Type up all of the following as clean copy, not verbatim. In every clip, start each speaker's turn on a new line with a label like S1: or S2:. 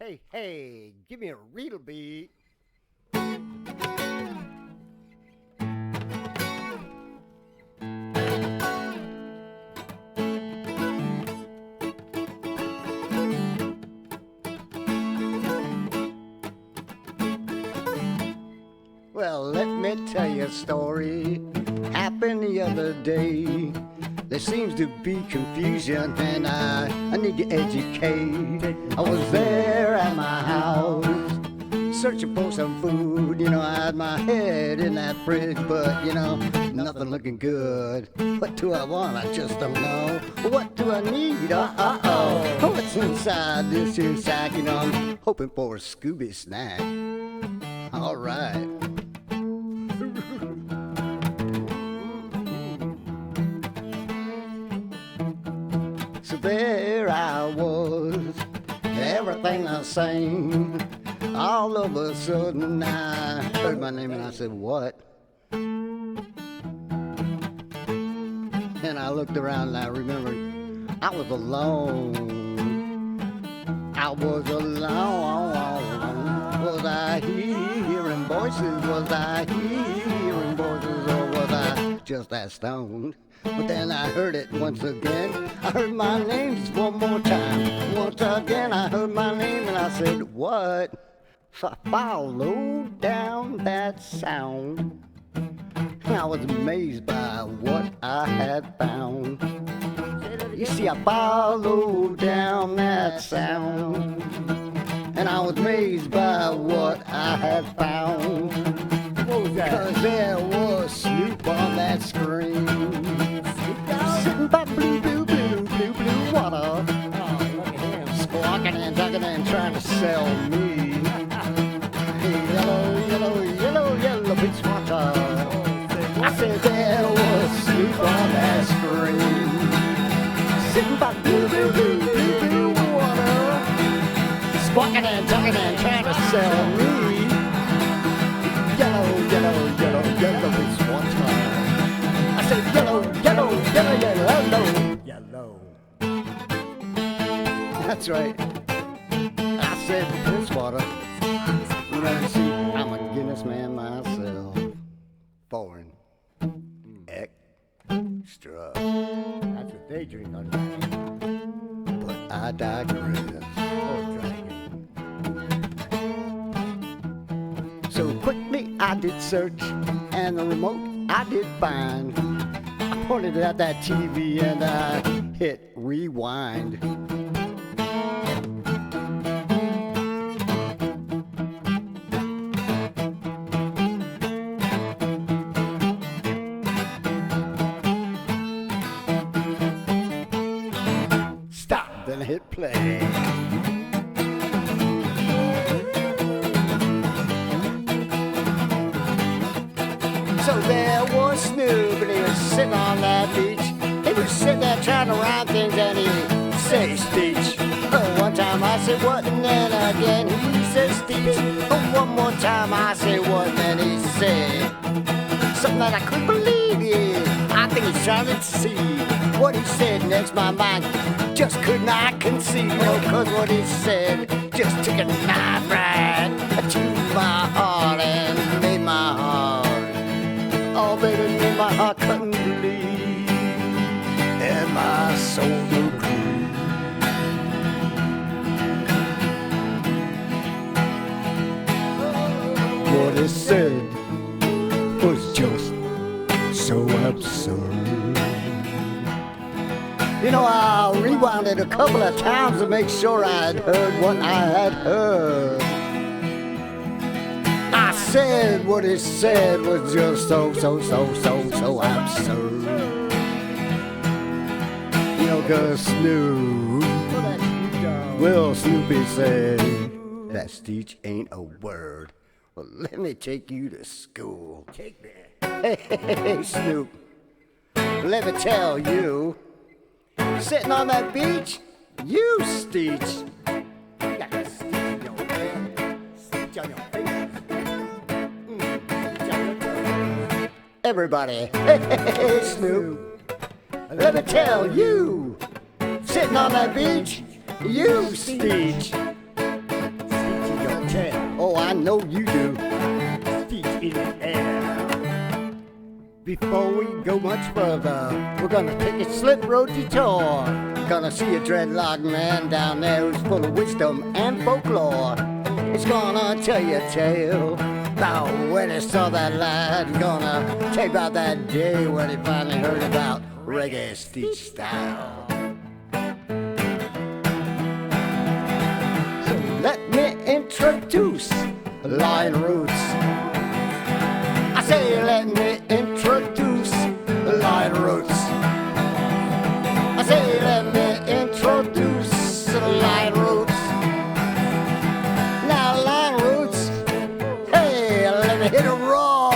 S1: Hey, hey, give me a real beat. Well, let me tell you a story. Happened the other day. There seems to be confusion, and I need to educate. I was there at my house, searching for some food. You know, I had my head in that fridge, but, you know, nothing looking good. What do I want? I just don't know. What do I need? Uh-oh. What's inside this here sack? You know, I'm hoping for a Scooby snack. All right. So there I was, everything I sang. All of a sudden I heard my name and I said, what? And I looked around and I remembered I was alone. I was alone. Was I hearing voices? Was I hearing voices? Or was I just that stoned? But then I heard it once again. I heard my name just one more time. Once again I heard my name and I said, what? So I followed down that sound. And I was amazed by what I had found. You see, I followed down that sound. And I was amazed by what I had found. What was that? 'Cause there was Snoop on that screen. Sitting by blue, blue, blue, blue, blue water.
S2: Oh, look at him.
S1: Squawking and ducking and trying to sell me. Hey, yellow, yellow, yellow, yellow beach water. I said there was Snoop on that screen. Sitting by blue, blue, blue, blue, blue water. Squawking and ducking and trying to sell me. Yellow, yellow, yellow, yellow beach water. I said yellow, yellow, yellow, yellow, yellow. That's right. I said piss water. Well, see, I'm a Guinness man myself. Foreign. Extra.
S2: That's what they drink on Dragon.
S1: But I digress.
S2: Oh, Dragon.
S1: So quickly I did search, and the remote I did find. I pointed it at that TV and I hit rewind. Stop, then I hit play. So there was Snoop, and he was sitting on that beach. He was sitting there trying to rhyme things, and he said, Steech. Oh, one time I said what, and then again he said Steech. Oh, one more time I said what, and then he said something that I couldn't believe. Yeah, I think he's trying to see what he said next. My mind just could not conceive. No, 'cause what he said just took a knife right to my heart and made my heart. Oh, baby, made my heart cut and bleed, and my soul will grieve. What he said was just so absurd. You know, I rewound it a couple of times to make sure I'd heard what I had heard. I said what he said was just so absurd. You know, 'cause Snoop, well, Snoopy said that Steech ain't a word. Well, let me take you to school.
S2: Take me.
S1: Hey, Snoop, let me tell you, sitting on that beach, you Steech.
S2: You got that stick in your head. Stick on your face.
S1: Everybody, hey, Snoop, let me tell you, sitting on that beach, you Steech. know you do.
S2: Steech in the air.
S1: Before we go much further, we're gonna take a slip road detour. Gonna see a dreadlock man down there who's full of wisdom and folklore. It's gonna tell you a tale about when he saw that lad. Gonna tell you about that day when he finally heard about reggae Steech style. So let me introduce Lion Roots. I say let me introduce Lion Roots. I say let me introduce Lion Roots. Now Lion Roots, hey, let me hit a roar.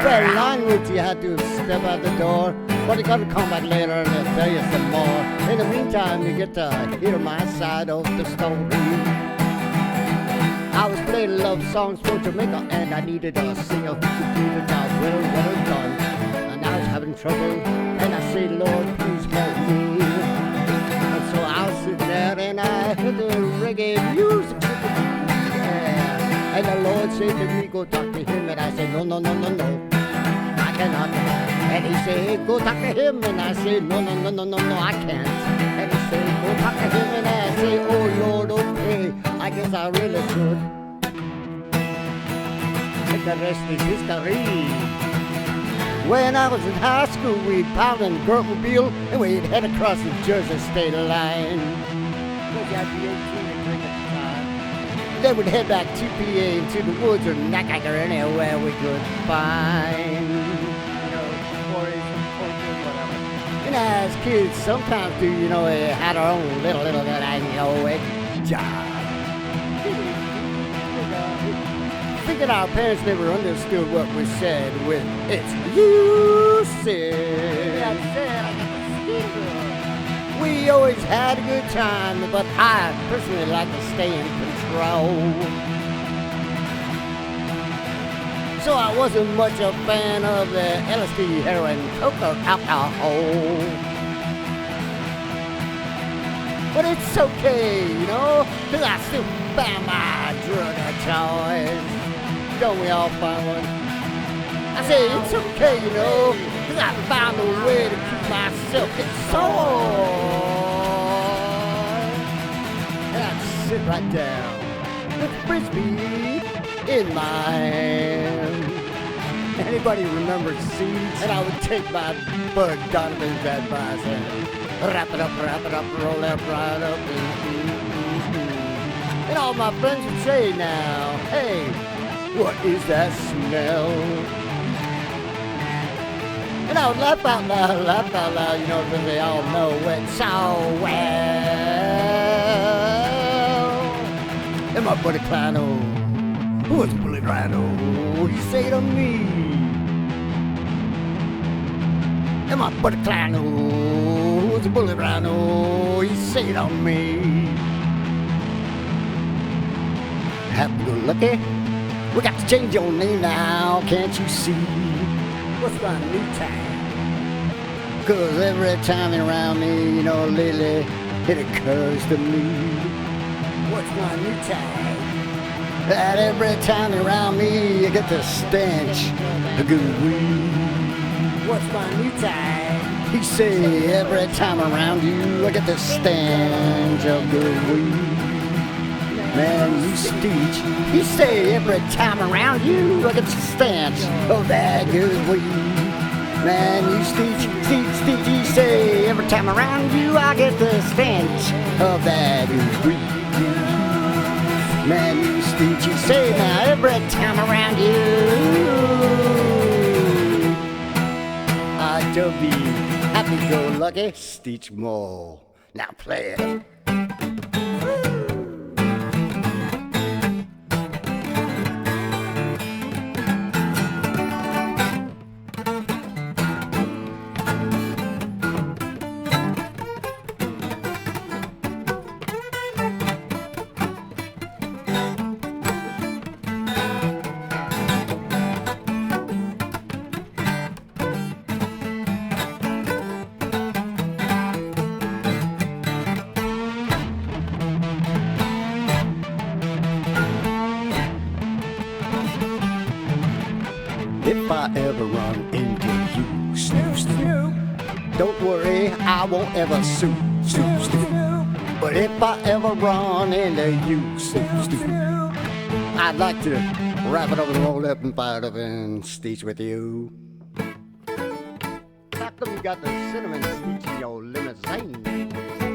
S1: Well, Lion Roots, you had to step out the door, but you gotta come back later and I'll tell you some more. In the meantime, you get to hear my side of the story. I was playing love songs for Jamaica and I needed a singer who could do the job well done. And I was having trouble and I said, Lord, please help me. And so I was sitting there and I heard the reggae music. Yeah. And the Lord said to me, go talk to him. And I said, no, I cannot. And he said, go talk to him. And I said, no, I can't. And he said, go talk to him. And I said, oh Lord, okay, I guess I really should. And the rest is history. When I was in high school, we'd pound in Gurtmobile and we'd head across the Jersey state line. Then we'd head back to PA, to the woods or Nacogdoches or anywhere we could find. And as kids sometimes do, we had our own little job. Thinking our parents never understood what we said with it's you said. We always had a good time, but I personally like to stay in control. So I wasn't much a fan of the LSD, heroin, coke, or alcohol. But it's okay, cause I still found my drug of choice. Don't we all find one? I say it's okay, cause I found a way to keep myself in soul. And I'd sit right down with Frisbee in my hand. Anybody remember Seeds? And I would take my Bud Donovan's advice and wrap it up, roll it right up. And all my friends would say now, hey, what is that smell? And I would laugh out loud, because they all know it so well. And my buddy Kleino, who was Bully Rhino, he say to me, and my buddy Kleino, who was Bully Rhino, he say to me, happy-go-lucky, we got to change your name now, can't you see? What's my new tag? Cause every time you're around me, lately, it occurs to me. What's my new tag? That every time you're around me, you get the stench of good weed. What's my new tag? He say every time around you, I get the stench of good weed. Man, you Steech, he say every time around you, I get the stench of that good weed. Man, you Steech, he say every time around you, I get the stench of that good weed. Man, you Steech, he say now every time around you, I do be happy-go-lucky Steech more. Now play it. ever run into you.
S2: Snoop, Snoop,
S1: Don't worry, I won't ever sue.
S2: Snoop, Snoop,
S1: But if I ever run into you,
S2: Snoop,
S1: I'd like to wrap it up and roll up and fire it up and Steech with you. How come you got the cinnamon Steech in your limousine?